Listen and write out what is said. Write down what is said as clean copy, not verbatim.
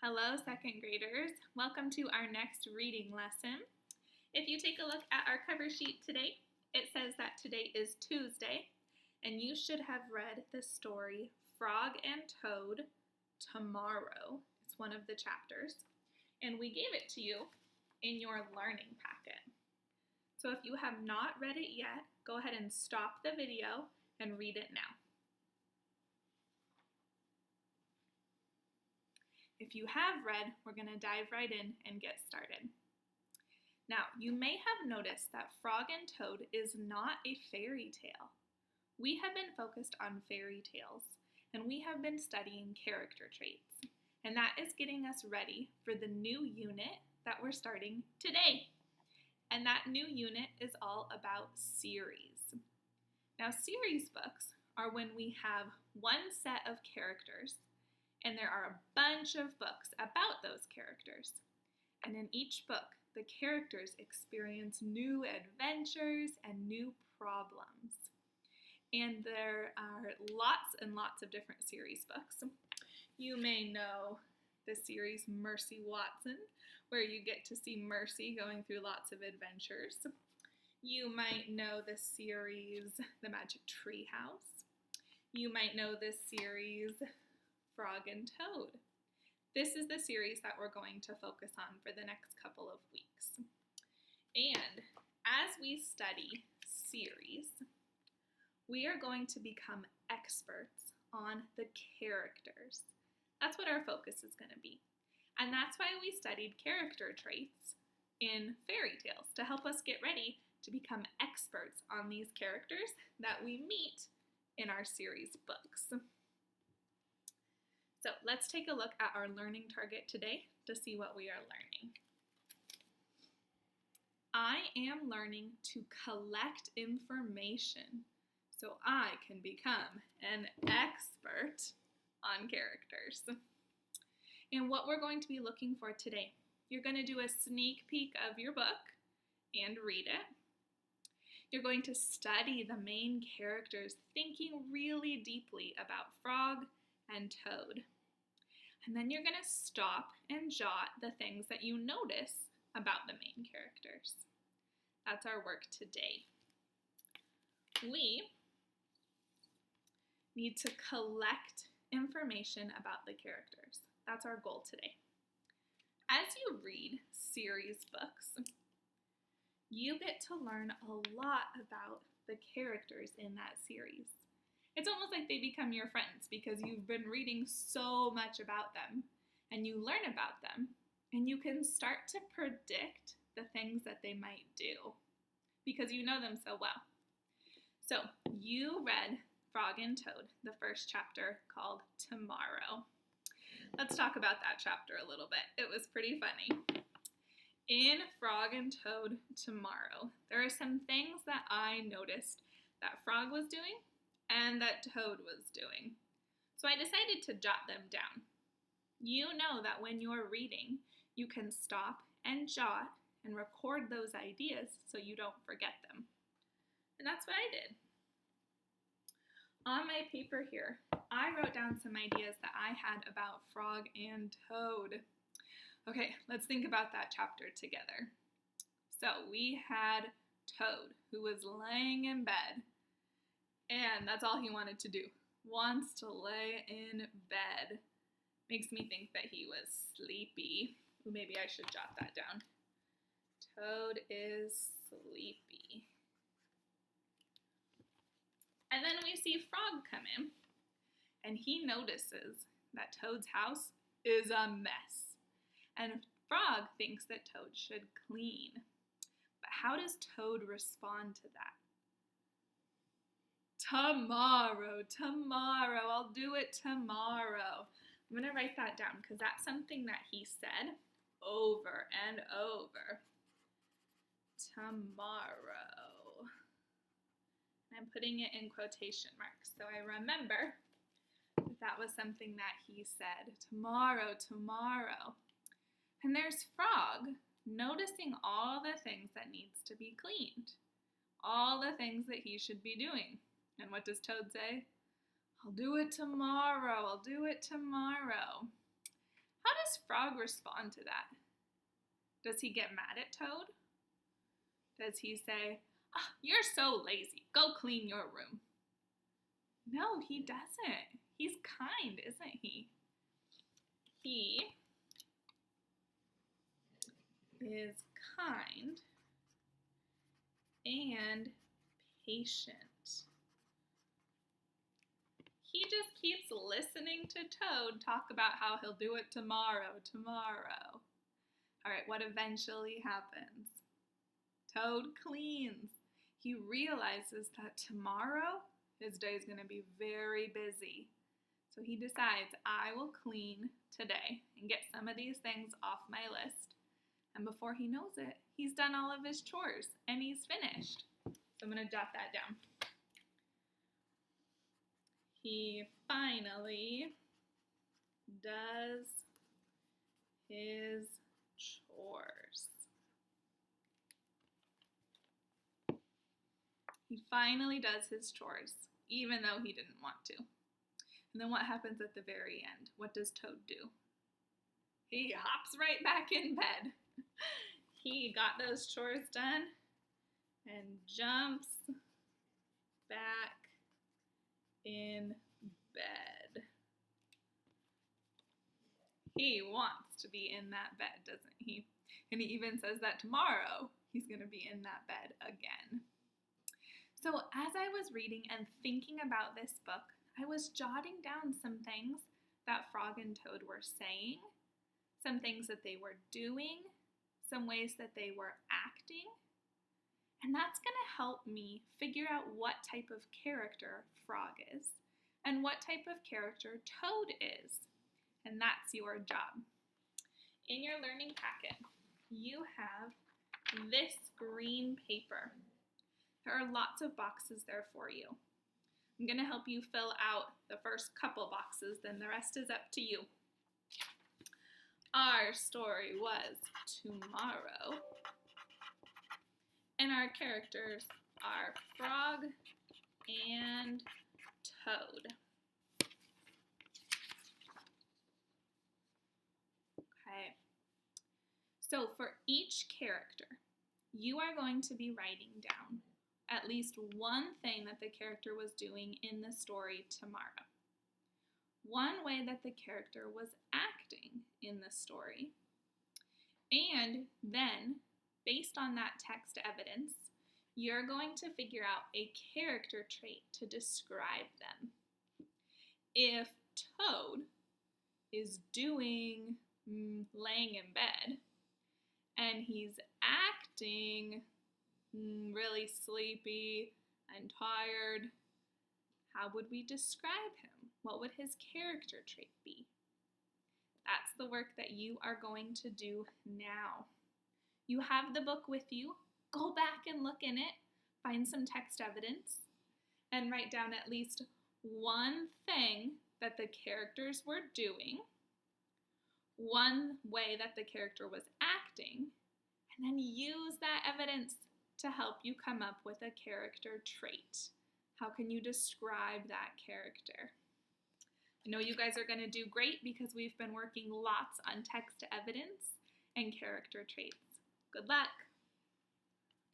Hello, second graders. Welcome to our next reading lesson. If you take a look at our cover sheet today, it says that today is Tuesday, and you should have read the story Frog and Toad tomorrow. It's one of the chapters, and we gave it to you in your learning packet. So if you have not read it yet, go ahead and stop the video and read it now. If you have read, we're going to dive right in and get started. Now, you may have noticed that Frog and Toad is not a fairy tale. We have been focused on fairy tales, and we have been studying character traits, and that is getting us ready for the new unit that we're starting today. And that new unit is all about series. Now, series books are when we have one set of characters, and there are a bunch of books about those characters. And in each book, the characters experience new adventures and new problems. And there are lots and lots of different series books. You may know the series Mercy Watson, where you get to see Mercy going through lots of adventures. You might know the series The Magic Tree House. You might know the series Frog and Toad. This is the series that we're going to focus on for the next couple of weeks. And as we study series, we are going to become experts on the characters. That's what our focus is going to be. And that's why we studied character traits in fairy tales, to help us get ready to become experts on these characters that we meet in our series books. So let's take a look at our learning target today to see what we are learning. I am learning to collect information so I can become an expert on characters. And what we're going to be looking for today, you're going to do a sneak peek of your book and read it. You're going to study the main characters, thinking really deeply about Frog and Toad. And then you're going to stop and jot the things that you notice about the main characters. That's our work today. We need to collect information about the characters. That's our goal today. As you read series books, you get to learn a lot about the characters in that series. It's almost like they become your friends because you've been reading so much about them, and you learn about them, and you can start to predict the things that they might do because you know them so well. So you read Frog and Toad, the first chapter called Tomorrow. Let's talk about that chapter a little bit. It was pretty funny. In Frog and Toad Tomorrow, there are some things that I noticed that Frog was doing and that Toad was doing. So I decided to jot them down. You know that when you're reading, you can stop and jot and record those ideas so you don't forget them. And that's what I did. On my paper here, I wrote down some ideas that I had about Frog and Toad. Okay, let's think about that chapter together. So we had Toad, who was laying in bed, and that's all he wanted to do. Wants to lay in bed. Makes me think that he was sleepy. Ooh, maybe I should jot that down. Toad is sleepy. And then we see Frog come in, and he notices that Toad's house is a mess. And Frog thinks that Toad should clean. But how does Toad respond to that? Tomorrow, I'll do it tomorrow. I'm going to write that down because that's something that he said over and over. Tomorrow. I'm putting it in quotation marks so I remember that was something that he said. Tomorrow. And there's Frog noticing all the things that needs to be cleaned. All the things that he should be doing. And what does Toad say? I'll do it tomorrow. How does does Frog respond to that? Does he get mad at Toad? Does he say, "Oh, you're so lazy, go clean your room"? No, he doesn't. He's kind, isn't he? He is kind and patient. He just keeps listening to Toad talk about how he'll do it tomorrow. All right, what eventually happens? Toad cleans. He realizes that tomorrow his day is going to be very busy. So he decides, I will clean today and get some of these things off my list. And before he knows it, he's done all of his chores and he's finished. So I'm going to jot that down. He finally does his chores. He finally does his chores, even though he didn't want to. And then what happens at the very end? What does Toad do? He hops right back in bed. He got those chores done and jumps back in bed. He wants to be in that bed, doesn't he? And he even says that tomorrow he's going to be in that bed again. So as I was reading and thinking about this book, I was jotting down some things that Frog and Toad were saying, some things that they were doing, some ways that they were acting. And that's going to help me figure out what type of character Frog is and what type of character Toad is. And that's your job. In your learning packet, you have this green paper. There are lots of boxes there for you. I'm going to help you fill out the first couple boxes, then the rest is up to you. Our story was tomorrow, and our characters are Frog and Toad. Okay, so for each character, you are going to be writing down at least one thing that the character was doing in the story tomorrow. One way that the character was acting in the story. And then, based on that text evidence, you're going to figure out a character trait to describe them. If Toad is doing laying in bed, and he's acting really sleepy and tired, how would we describe him? What would his character trait be? That's the work that you are going to do now. You have the book with you. Go back and look in it, find some text evidence, and write down at least one thing that the characters were doing, one way that the character was acting, and then use that evidence to help you come up with a character trait. How can you describe that character? I know you guys are going to do great because we've been working lots on text evidence and character traits. Good luck!